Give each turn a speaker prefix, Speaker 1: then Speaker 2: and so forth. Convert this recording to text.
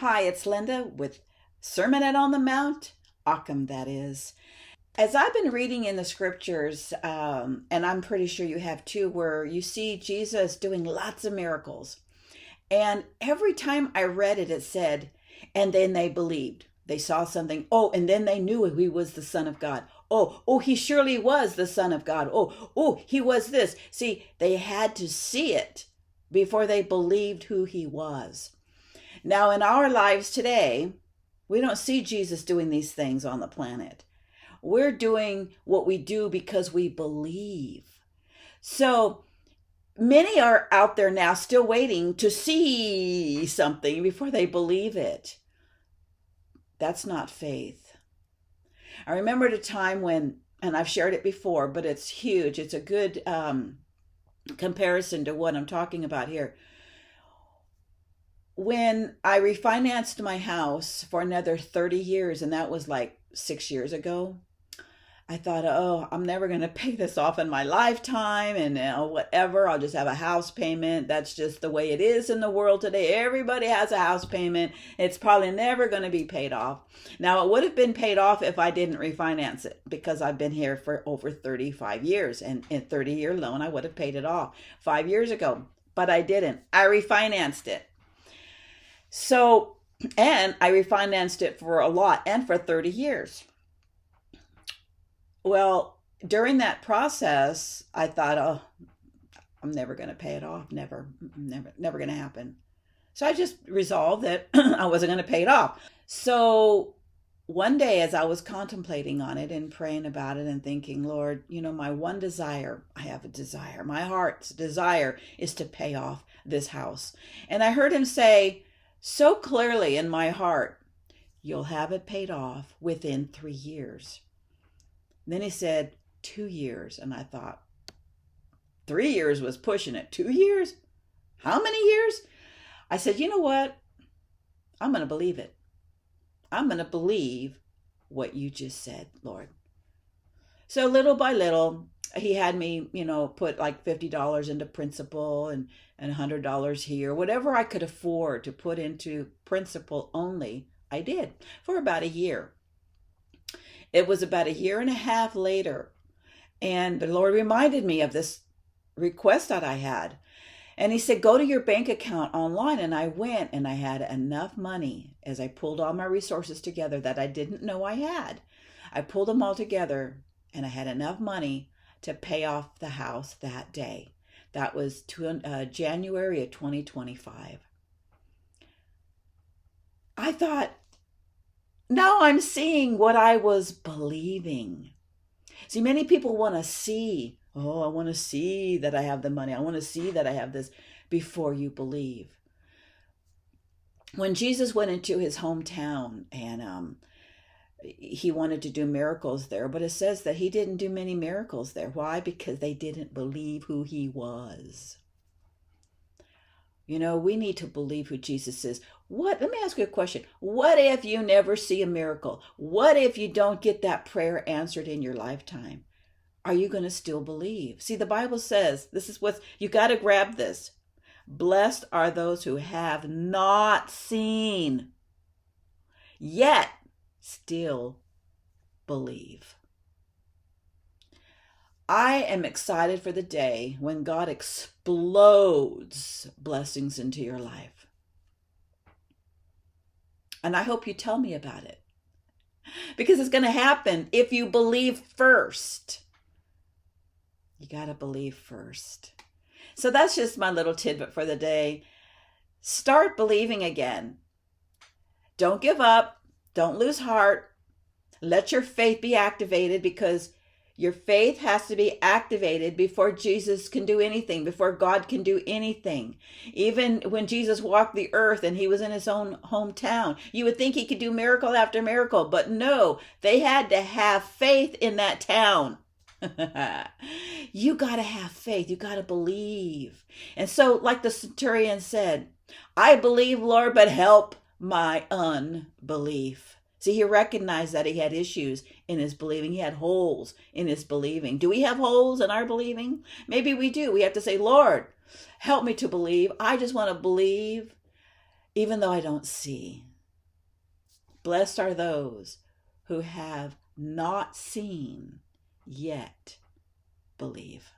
Speaker 1: Hi, it's Linda with Sermonette on the Mount, Occam, that is. As I've been reading in the scriptures, and I'm pretty sure you have too, where you see Jesus doing lots of miracles. And every time I read it, it said, and then they believed. They saw something. Oh, and then they knew he was the Son of God. Oh, he surely was the Son of God. Oh, he was this. See, they had to see it before they believed who he was. Now, in our lives today, we don't see Jesus doing these things on the planet. We're doing what we do because we believe. So many are out there now still waiting to see something before they believe it. That's not faith. I remember at a time when, and I've shared it before, but it's huge. It's a good comparison to what I'm talking about here. When I refinanced my house for another 30 years, and that was like 6 years ago, I thought, oh, I'm never going to pay this off in my lifetime, and whatever, I'll just have a house payment. That's just the way it is in the world today. Everybody has a house payment. It's probably never going to be paid off. Now, it would have been paid off if I didn't refinance it, because I've been here for over 35 years, and in a 30-year loan, I would have paid it off 5 years ago, but I didn't. I refinanced it. So, and I refinanced it for a lot and for 30 years. Well, during that process, I thought, oh, I'm never going to pay it off. Never going to happen. So I just resolved that I wasn't going to pay it off. So one day, as I was contemplating on it and praying about it and thinking, Lord, my one desire, I have a desire. My heart's desire is to pay off this house. And I heard him say so clearly in my heart, you'll have it paid off within 3 years. Then he said 2 years, and I thought 3 years was pushing it. 2 years? How many years? I said, you know what? I'm going to believe it. I'm going to believe what you just said, Lord. So little by little, he had me, put like $50 into principal and $100 here, whatever I could afford to put into principal only, I did for about a year. It was about a year and a half later, and the Lord reminded me of this request that I had. And he said, go to your bank account online. And I went, and I had enough money as I pulled all my resources together that I didn't know I had. I pulled them all together, and I had enough money to pay off the house that day. That was January of 2025. I thought, now I'm seeing what I was believing. See, many people want to see, I want to see that I have the money. I want to see that I have this before you believe. When Jesus went into his hometown and he wanted to do miracles there, but it says that he didn't do many miracles there. Why? Because they didn't believe who he was. We need to believe who Jesus is. Let me ask you a question. What if you never see a miracle? What if you don't get that prayer answered in your lifetime? Are you going to still believe? See, the Bible says, this is what, you got to grab this. Blessed are those who have not seen, yet still believe. I am excited for the day when God explodes blessings into your life. And I hope you tell me about it, because it's going to happen if you believe first. You got to believe first. So that's just my little tidbit for the day. Start believing again. Don't give up. Don't lose heart. Let your faith be activated, because your faith has to be activated before Jesus can do anything, before God can do anything. Even when Jesus walked the earth and he was in his own hometown, you would think he could do miracle after miracle, but no, they had to have faith in that town. You got to have faith. You got to believe. And so, like the centurion said, I believe, Lord, but help my unbelief. See, he recognized that he had issues in his believing. He had holes in his believing. Do we have holes in our believing? Maybe we do. We have to say, Lord, help me to believe. I just want to believe even though I don't see. Blessed are those who have not seen yet believe.